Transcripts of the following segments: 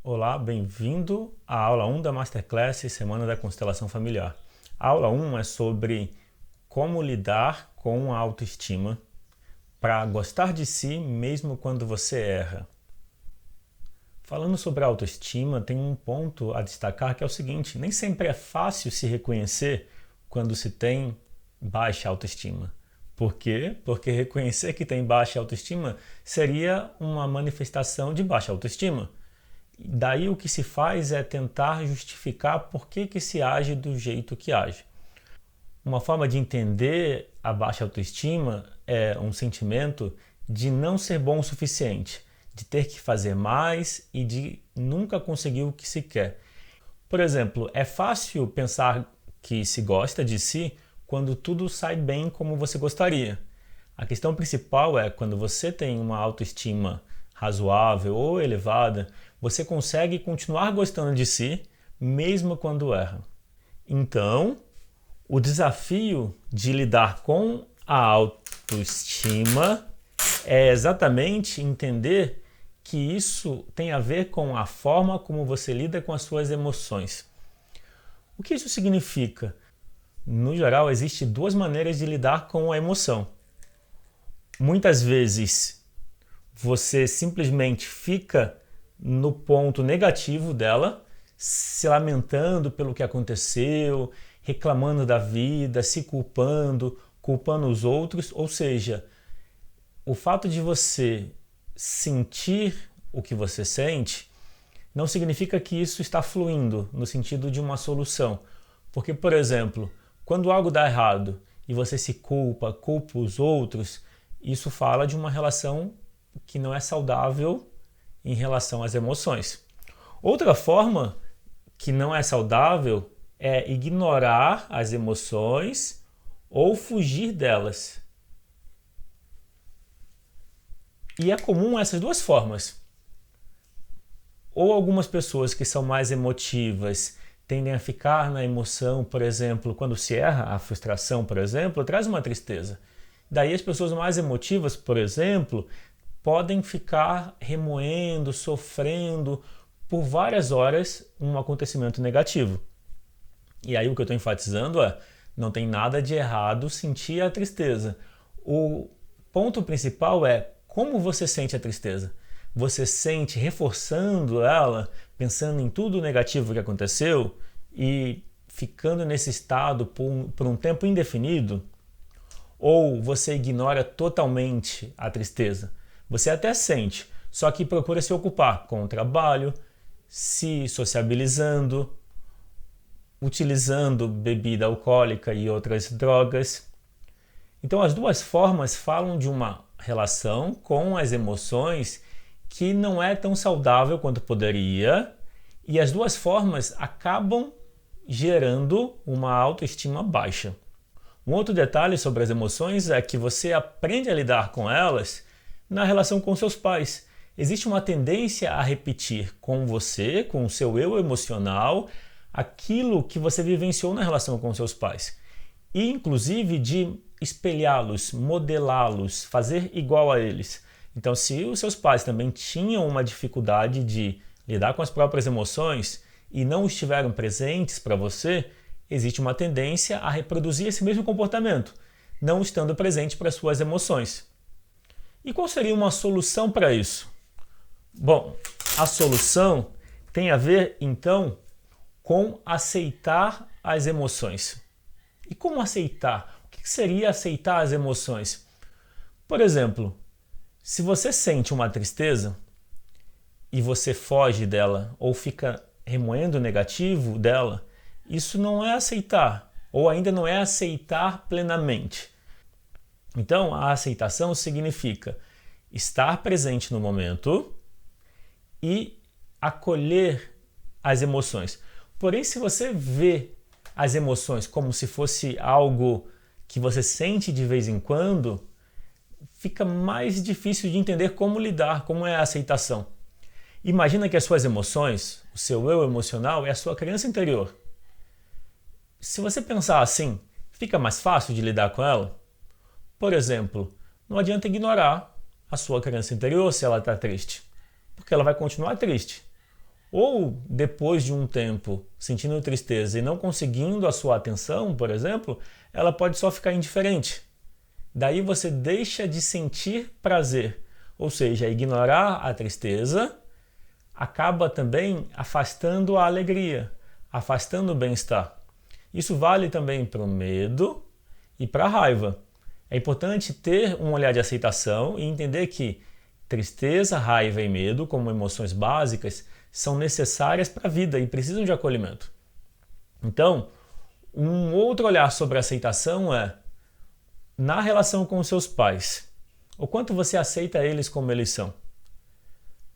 Olá, bem-vindo à aula 1 da Masterclass Semana da Constelação Familiar. A aula 1 é sobre como lidar com a autoestima para gostar de si mesmo quando você erra. Falando sobre a autoestima, tem um ponto a destacar que é o seguinte: nem sempre é fácil se reconhecer quando se tem baixa autoestima. Por quê? Porque reconhecer que tem baixa autoestima seria uma manifestação de baixa autoestima. Daí o que se faz é tentar justificar por que se age do jeito que age. Uma forma de entender a baixa autoestima é um sentimento de não ser bom o suficiente, de ter que fazer mais e de nunca conseguir o que se quer. Por exemplo, é fácil pensar que se gosta de si quando tudo sai bem como você gostaria. A questão principal é quando você tem uma autoestima razoável ou elevada, você consegue continuar gostando de si mesmo quando erra. Então, o desafio de lidar com a autoestima é exatamente entender que isso tem a ver com a forma como você lida com as suas emoções. O que isso significa? No geral, existem duas maneiras de lidar com a emoção. Muitas vezes você simplesmente fica no ponto negativo dela, se lamentando pelo que aconteceu, reclamando da vida, se culpando, culpando os outros. Ou seja, o fato de você sentir o que você sente não significa que isso está fluindo no sentido de uma solução. Porque, por exemplo, quando algo dá errado e você se culpa os outros, isso fala de uma relação que não é saudável em relação às emoções. Outra forma que não é saudável é ignorar as emoções ou fugir delas. E é comum essas duas formas. Ou algumas pessoas que são mais emotivas tendem a ficar na emoção, por exemplo, quando se erra, a frustração, por exemplo, traz uma tristeza. Daí as pessoas mais emotivas, por exemplo, podem ficar remoendo, sofrendo por várias horas um acontecimento negativo. E aí o que eu estou enfatizando é, não tem nada de errado sentir a tristeza. O ponto principal é como você sente a tristeza. Você sente reforçando ela, pensando em tudo negativo que aconteceu e ficando nesse estado por um tempo indefinido? Ou você ignora totalmente a tristeza? Você até sente, só que procura se ocupar com o trabalho, se sociabilizando, utilizando bebida alcoólica e outras drogas. Então as duas formas falam de uma relação com as emoções que não é tão saudável quanto poderia, e as duas formas acabam gerando uma autoestima baixa. Um outro detalhe sobre as emoções é que você aprende a lidar com elas na relação com seus pais. Existe uma tendência a repetir com você, com o seu eu emocional, aquilo que você vivenciou na relação com seus pais. E inclusive de espelhá-los, modelá-los, fazer igual a eles. Então, se os seus pais também tinham uma dificuldade de lidar com as próprias emoções e não estiveram presentes para você, existe uma tendência a reproduzir esse mesmo comportamento, não estando presente para suas emoções. E qual seria uma solução para isso? Bom, a solução tem a ver, então, com aceitar as emoções. E como aceitar? O que seria aceitar as emoções? Por exemplo, se você sente uma tristeza e você foge dela ou fica remoendo o negativo dela, isso não é aceitar, ou ainda não é aceitar plenamente. Então, a aceitação significa estar presente no momento e acolher as emoções. Porém, se você vê as emoções como se fosse algo que você sente de vez em quando, fica mais difícil de entender como lidar, como é a aceitação. Imagina que as suas emoções, o seu eu emocional, é a sua criança interior. Se você pensar assim, fica mais fácil de lidar com ela? Por exemplo, não adianta ignorar a sua criança interior se ela está triste, porque ela vai continuar triste. Ou depois de um tempo sentindo tristeza e não conseguindo a sua atenção, por exemplo, ela pode só ficar indiferente. Daí você deixa de sentir prazer, ou seja, ignorar a tristeza acaba também afastando a alegria, afastando o bem-estar. Isso vale também para o medo e para a raiva. É importante ter um olhar de aceitação e entender que tristeza, raiva e medo, como emoções básicas, são necessárias para a vida e precisam de acolhimento. Então, um outro olhar sobre a aceitação é na relação com os seus pais. O quanto você aceita eles como eles são?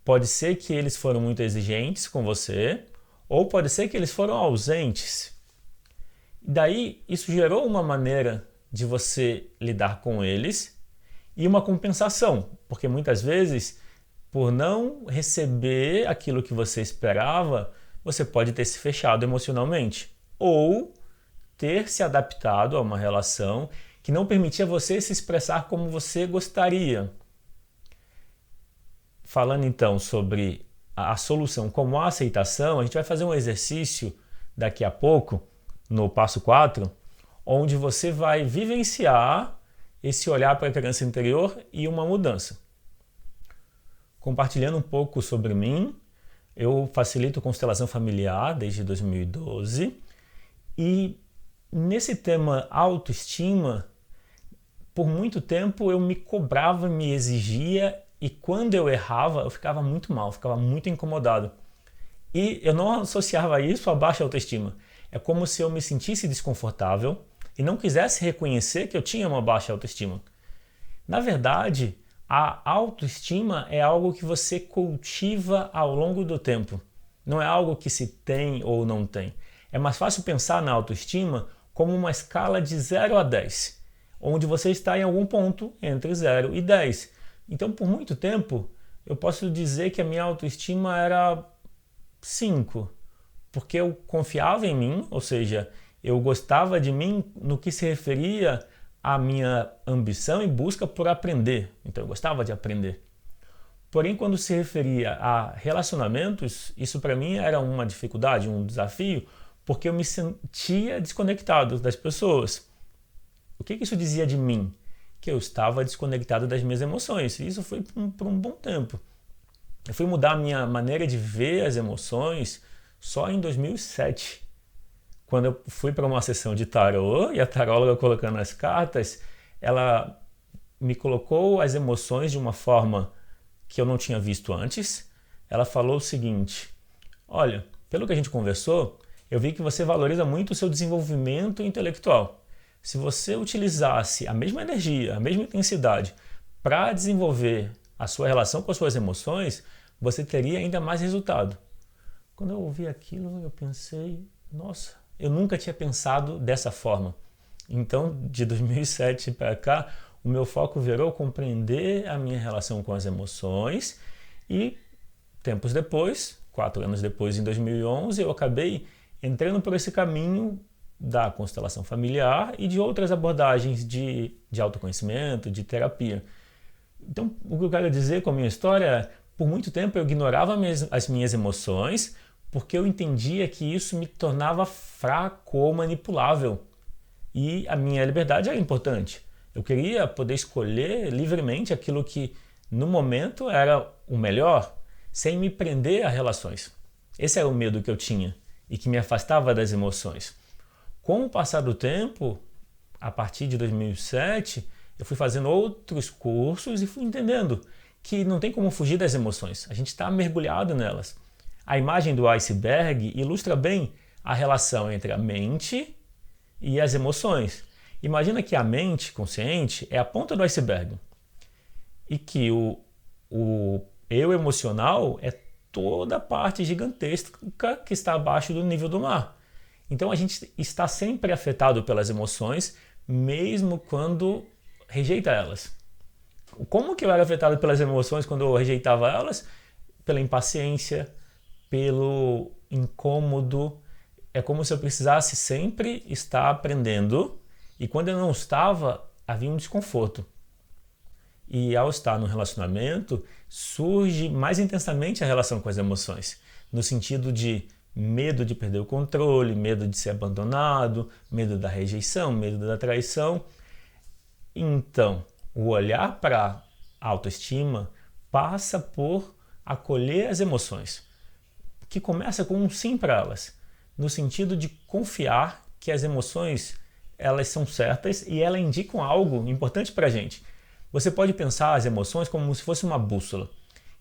Pode ser que eles foram muito exigentes com você, ou pode ser que eles foram ausentes. Daí, isso gerou uma maneira de você lidar com eles e uma compensação, porque muitas vezes, por não receber aquilo que você esperava, você pode ter se fechado emocionalmente, ou ter se adaptado a uma relação que não permitia você se expressar como você gostaria. Falando então sobre a solução como a aceitação, a gente vai fazer um exercício daqui a pouco, no passo 4, onde você vai vivenciar esse olhar para a criança interior e uma mudança. Compartilhando um pouco sobre mim, eu facilito constelação familiar desde 2012 e nesse tema autoestima, por muito tempo eu me cobrava, me exigia e quando eu errava eu ficava muito mal, ficava muito incomodado. E eu não associava isso a baixa autoestima. É como se eu me sentisse desconfortável e não quisesse reconhecer que eu tinha uma baixa autoestima. Na verdade, a autoestima é algo que você cultiva ao longo do tempo. Não é algo que se tem ou não tem. É mais fácil pensar na autoestima como uma escala de 0 a 10, onde você está em algum ponto entre 0 e 10. Então, por muito tempo, eu posso dizer que a minha autoestima era 5, porque eu confiava em mim, ou seja, eu gostava de mim no que se referia à minha ambição e busca por aprender. Então, eu gostava de aprender. Porém, quando se referia a relacionamentos, isso para mim era uma dificuldade, um desafio, porque eu me sentia desconectado das pessoas. O que isso dizia de mim? Que eu estava desconectado das minhas emoções. E isso foi por um bom tempo. Eu fui mudar a minha maneira de ver as emoções só em 2007. Quando eu fui para uma sessão de tarô e a taróloga colocando as cartas, ela me colocou as emoções de uma forma que eu não tinha visto antes. Ela falou o seguinte: olha, pelo que a gente conversou, eu vi que você valoriza muito o seu desenvolvimento intelectual. Se você utilizasse a mesma energia, a mesma intensidade para desenvolver a sua relação com as suas emoções, você teria ainda mais resultado. Quando eu ouvi aquilo, eu pensei, nossa, eu nunca tinha pensado dessa forma. Então, de 2007 para cá, o meu foco virou compreender a minha relação com as emoções e, tempos depois, 4 anos depois, em 2011, eu acabei entrando por esse caminho da constelação familiar e de outras abordagens de autoconhecimento, de terapia. Então, o que eu quero dizer com a minha história é, por muito tempo eu ignorava as minhas emoções porque eu entendia que isso me tornava fraco ou manipulável. E a minha liberdade era importante. Eu queria poder escolher livremente aquilo que, no momento, era o melhor, sem me prender a relações. Esse era o medo que eu tinha e que me afastava das emoções. Com o passar do tempo, a partir de 2007, eu fui fazendo outros cursos e fui entendendo que não tem como fugir das emoções. A gente está mergulhado nelas. A imagem do iceberg ilustra bem a relação entre a mente e as emoções. Imagina que a mente consciente é a ponta do iceberg e que o eu emocional é toda a parte gigantesca que está abaixo do nível do mar. Então a gente está sempre afetado pelas emoções, mesmo quando rejeita elas. Como que eu era afetado pelas emoções quando eu rejeitava elas? Pela impaciência, pelo incômodo. É como se eu precisasse sempre estar aprendendo e quando eu não estava, havia um desconforto. E ao estar no relacionamento, surge mais intensamente a relação com as emoções, no sentido de medo de perder o controle, medo de ser abandonado, medo da rejeição, medo da traição. Então, o olhar para a autoestima passa por acolher as emoções, que começa com um sim para elas, no sentido de confiar que as emoções elas são certas e elas indicam algo importante para a gente. Você pode pensar as emoções como se fosse uma bússola,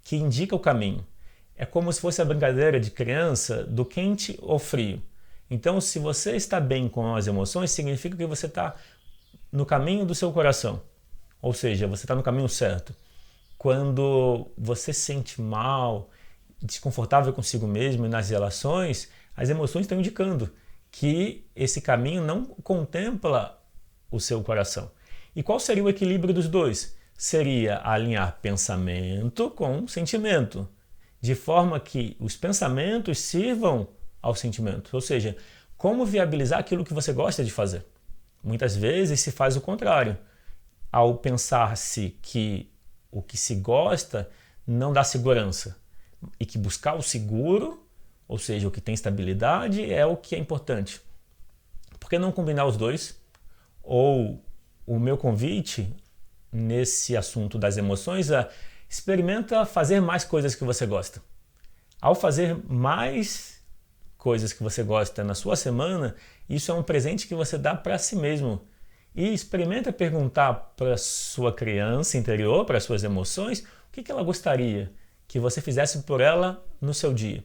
que indica o caminho. É como se fosse a brincadeira de criança do quente ou frio. Então, se você está bem com as emoções, significa que você está no caminho do seu coração. Ou seja, você está no caminho certo. Quando você se sente mal, desconfortável consigo mesmo e nas relações, as emoções estão indicando que esse caminho não contempla o seu coração. E qual seria o equilíbrio dos dois? Seria alinhar pensamento com sentimento, de forma que os pensamentos sirvam ao sentimento. Ou seja, como viabilizar aquilo que você gosta de fazer. Muitas vezes se faz o contrário. Ao pensar-se que o que se gosta não dá segurança e que buscar o seguro, ou seja, o que tem estabilidade, é o que é importante. Por que não combinar os dois? Ou o meu convite nesse assunto das emoções é: experimenta fazer mais coisas que você gosta. Ao fazer mais coisas que você gosta na sua semana, isso é um presente que você dá para si mesmo. E experimenta perguntar para a sua criança interior, para as suas emoções, o que ela gostaria que você fizesse por ela no seu dia.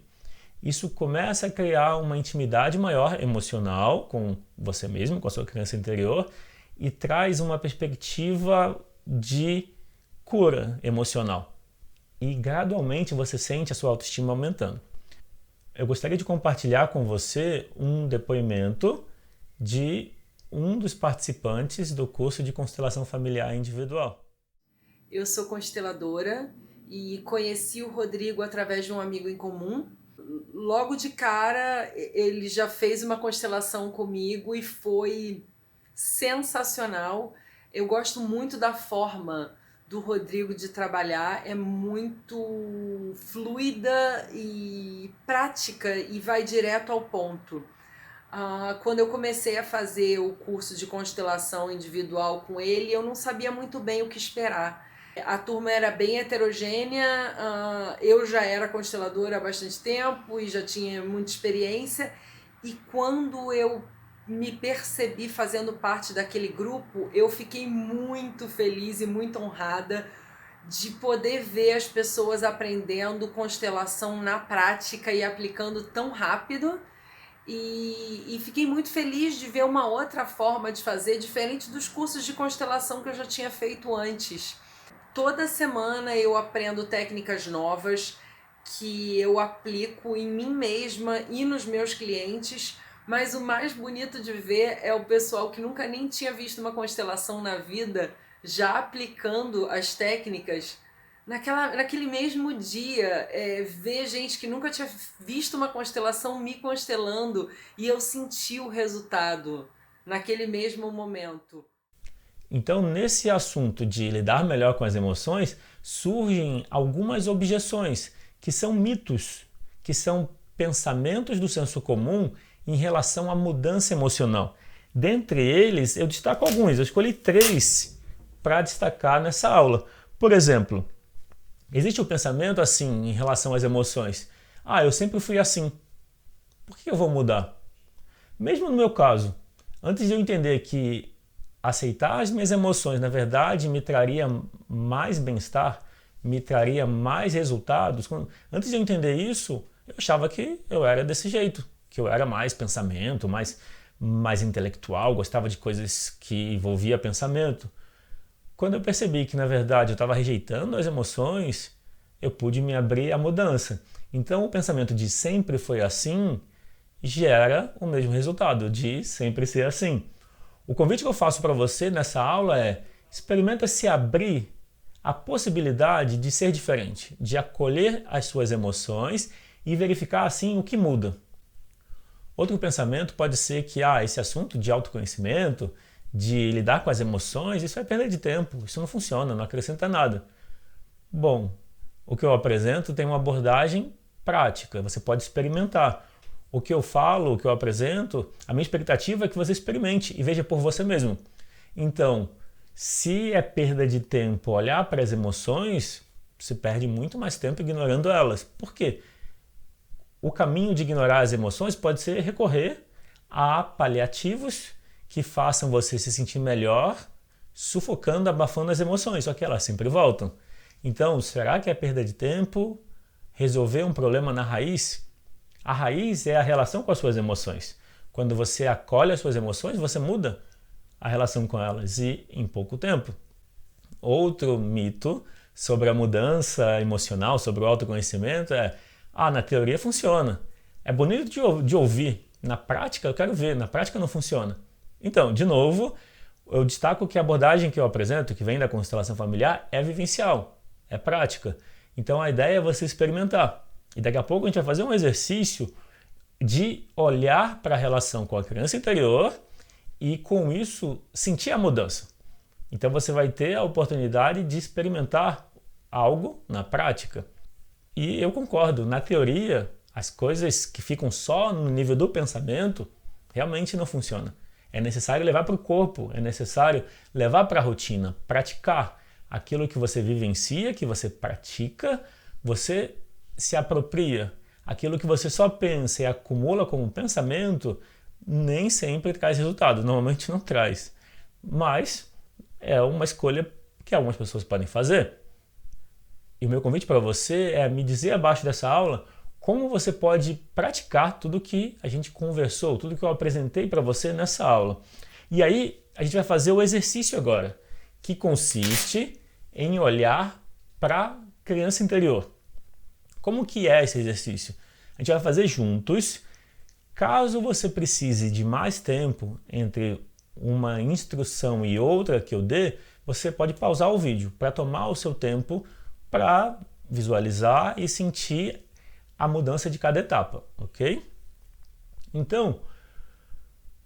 Isso começa a criar uma intimidade maior emocional com você mesmo, com a sua criança interior, e traz uma perspectiva de cura emocional. E gradualmente você sente a sua autoestima aumentando. Eu gostaria de compartilhar com você um depoimento de um dos participantes do curso de constelação familiar individual. Eu sou consteladora e conheci o Rodrigo através de um amigo em comum. Logo de cara, ele já fez uma constelação comigo e foi sensacional. Eu gosto muito da forma do Rodrigo de trabalhar, é muito fluida e prática e vai direto ao ponto. Quando eu comecei a fazer o curso de constelação individual com ele, eu não sabia muito bem o que esperar. A turma era bem heterogênea, eu já era consteladora há bastante tempo e já tinha muita experiência, e quando eu me percebi fazendo parte daquele grupo, eu fiquei muito feliz e muito honrada de poder ver as pessoas aprendendo constelação na prática e aplicando tão rápido. E fiquei muito feliz de ver uma outra forma de fazer, diferente dos cursos de constelação que eu já tinha feito antes. Toda semana eu aprendo técnicas novas que eu aplico em mim mesma e nos meus clientes, mas o mais bonito de ver é o pessoal que nunca nem tinha visto uma constelação na vida já aplicando as técnicas naquele mesmo dia, ver gente que nunca tinha visto uma constelação me constelando, e eu senti o resultado naquele mesmo momento. Então, nesse assunto de lidar melhor com as emoções, surgem algumas objeções, que são mitos, que são pensamentos do senso comum em relação à mudança emocional. Dentre eles, eu destaco alguns, eu escolhi 3 para destacar nessa aula. Por exemplo, existe o pensamento assim em relação às emoções: eu sempre fui assim, por que eu vou mudar? Mesmo no meu caso, antes de eu entender que aceitar as minhas emoções, na verdade, me traria mais bem-estar, me traria mais resultados, antes de eu entender isso, eu achava que eu era desse jeito, que eu era mais pensamento, mais intelectual, gostava de coisas que envolvia pensamento. Quando eu percebi que, na verdade, eu estava rejeitando as emoções, eu pude me abrir à mudança. Então, o pensamento de sempre foi assim gera o mesmo resultado, de sempre ser assim. O convite que eu faço para você nessa aula é: experimenta se abrir à possibilidade de ser diferente, de acolher as suas emoções e verificar assim o que muda. Outro pensamento pode ser que esse assunto de autoconhecimento de lidar com as emoções, isso é perda de tempo, isso não funciona, não acrescenta nada. Bom, o que eu apresento tem uma abordagem prática, você pode experimentar. O que eu falo, o que eu apresento, a minha expectativa é que você experimente e veja por você mesmo. Então, se é perda de tempo olhar para as emoções, você perde muito mais tempo ignorando elas. Por quê? O caminho de ignorar as emoções pode ser recorrer a paliativos que façam você se sentir melhor, sufocando, abafando as emoções, só que elas sempre voltam. Então, será que é perda de tempo resolver um problema na raiz? A raiz é a relação com as suas emoções. Quando você acolhe as suas emoções, você muda a relação com elas e em pouco tempo. Outro mito sobre a mudança emocional, sobre o autoconhecimento é: na teoria funciona. É bonito de ouvir. Na prática, eu quero ver. Na prática não funciona. Então, de novo, eu destaco que a abordagem que eu apresento, que vem da constelação familiar, é vivencial, é prática. Então, a ideia é você experimentar. E daqui a pouco a gente vai fazer um exercício de olhar para a relação com a criança interior e, com isso, sentir a mudança. Então, você vai ter a oportunidade de experimentar algo na prática. E eu concordo, na teoria, as coisas que ficam só no nível do pensamento realmente não funcionam. É necessário levar para o corpo, é necessário levar para a rotina, praticar aquilo que você vivencia, que você pratica, você se apropria. Aquilo que você só pensa e acumula como pensamento nem sempre traz resultado, normalmente não traz. Mas é uma escolha que algumas pessoas podem fazer. E o meu convite para você é me dizer abaixo dessa aula como você pode praticar tudo que a gente conversou, tudo que eu apresentei para você nessa aula. E aí a gente vai fazer o exercício agora, que consiste em olhar para a criança interior. Como que é esse exercício? A gente vai fazer juntos. Caso você precise de mais tempo entre uma instrução e outra que eu dê, você pode pausar o vídeo para tomar o seu tempo para visualizar e sentir a mudança de cada etapa, ok? Então,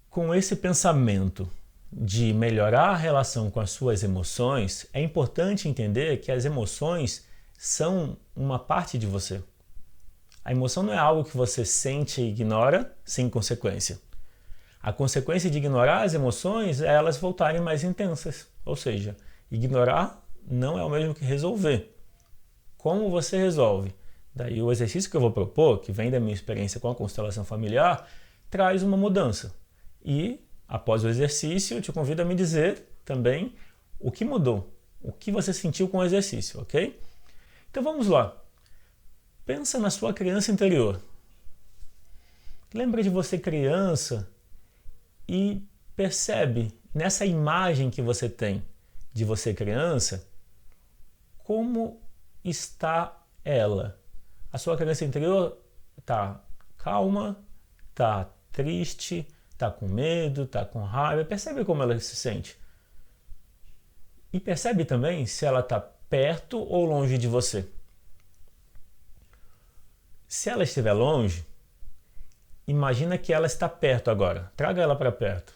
com esse pensamento de melhorar a relação com as suas emoções, é importante entender que as emoções são uma parte de você. A emoção não é algo que você sente e ignora sem consequência. A consequência de ignorar as emoções é elas voltarem mais intensas. Ou seja, ignorar não é o mesmo que resolver. Como você resolve? Daí o exercício que eu vou propor, que vem da minha experiência com a constelação familiar, traz uma mudança. E, após o exercício, eu te convido a me dizer também o que mudou, o que você sentiu com o exercício, ok? Então vamos lá. Pensa na sua criança interior. Lembra de você criança e percebe nessa imagem que você tem de você criança, como está ela. A sua criança interior está calma, está triste, está com medo, está com raiva. Percebe como ela se sente. E percebe também se ela está perto ou longe de você. Se ela estiver longe, imagina que ela está perto agora. Traga ela para perto.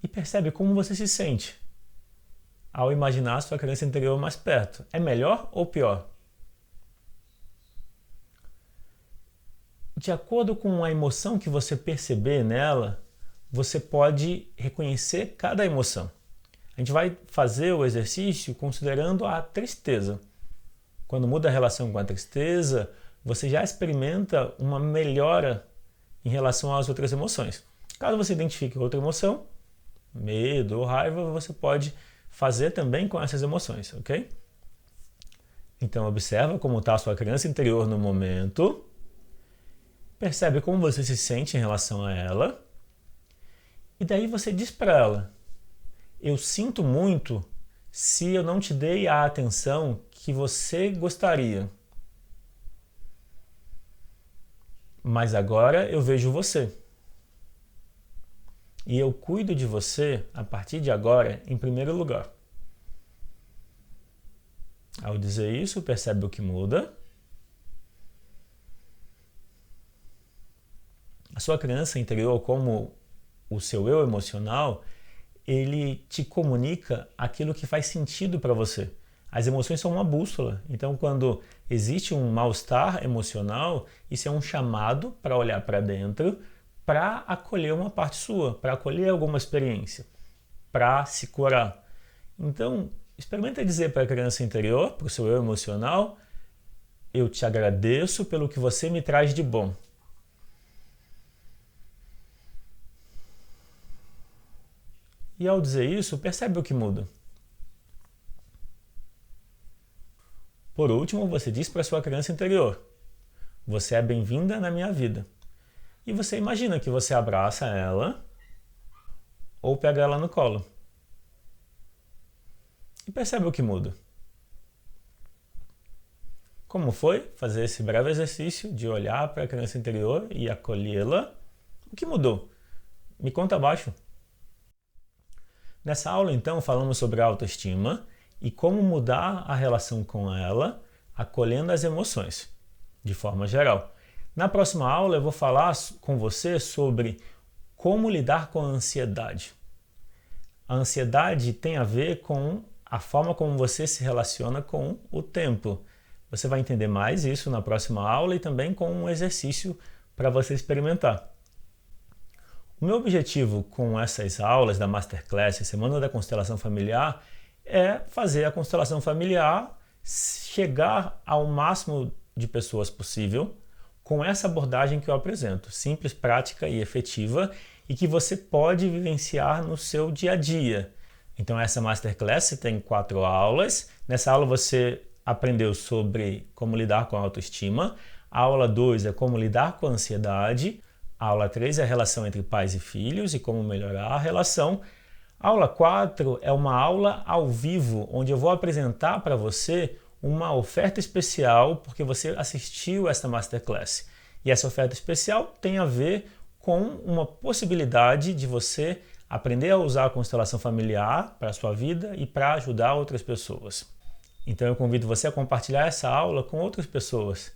E percebe como você se sente ao imaginar a sua criança interior mais perto. É melhor ou pior? De acordo com a emoção que você perceber nela, você pode reconhecer cada emoção. A gente vai fazer o exercício considerando a tristeza. Quando muda a relação com a tristeza, você já experimenta uma melhora em relação às outras emoções. Caso você identifique outra emoção, medo ou raiva, você pode fazer também com essas emoções, ok? Então observa como está a sua criança interior no momento, percebe como você se sente em relação a ela, e daí você diz para ela: eu sinto muito se eu não te dei a atenção que você gostaria. Mas agora eu vejo você. E eu cuido de você, a partir de agora, em primeiro lugar. Ao dizer isso, percebe o que muda. A sua criança interior, como o seu eu emocional, ele te comunica aquilo que faz sentido para você. As emoções são uma bússola. Então, quando existe um mal-estar emocional, isso é um chamado para olhar para dentro, para acolher uma parte sua, para acolher alguma experiência, para se curar. Então, experimenta dizer para a criança interior, para o seu eu emocional: eu te agradeço pelo que você me traz de bom. E ao dizer isso, percebe o que muda. Por último, você diz para a sua criança interior: você é bem-vinda na minha vida. E você imagina que você abraça ela ou pega ela no colo. E percebe o que muda. Como foi fazer esse breve exercício de olhar para a criança interior e acolhê-la? O que mudou? Me conta abaixo. Nessa aula, então, falamos sobre a autoestima e como mudar a relação com ela, acolhendo as emoções, de forma geral. Na próxima aula, eu vou falar com você sobre como lidar com a ansiedade. A ansiedade tem a ver com a forma como você se relaciona com o tempo. Você vai entender mais isso na próxima aula e também com um exercício para você experimentar. O meu objetivo com essas aulas da Masterclass, Semana da Constelação Familiar, é fazer a constelação familiar chegar ao máximo de pessoas possível com essa abordagem que eu apresento, simples, prática e efetiva, e que você pode vivenciar no seu dia a dia. Então essa Masterclass tem 4 aulas. Nessa aula você aprendeu sobre como lidar com a autoestima. A aula 2 é como lidar com a ansiedade. A aula 3 é a relação entre pais e filhos e como melhorar a relação. A aula 4 é uma aula ao vivo, onde eu vou apresentar para você uma oferta especial porque você assistiu esta Masterclass. E essa oferta especial tem a ver com uma possibilidade de você aprender a usar a constelação familiar para a sua vida e para ajudar outras pessoas. Então eu convido você a compartilhar essa aula com outras pessoas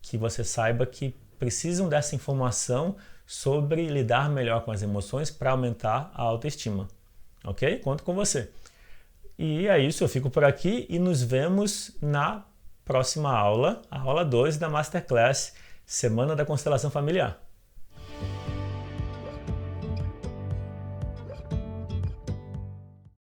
que você saiba que precisam dessa informação sobre lidar melhor com as emoções para aumentar a autoestima. Ok? Conto com você. E é isso, eu fico por aqui e nos vemos na próxima aula, a aula 2 da Masterclass, Semana da Constelação Familiar.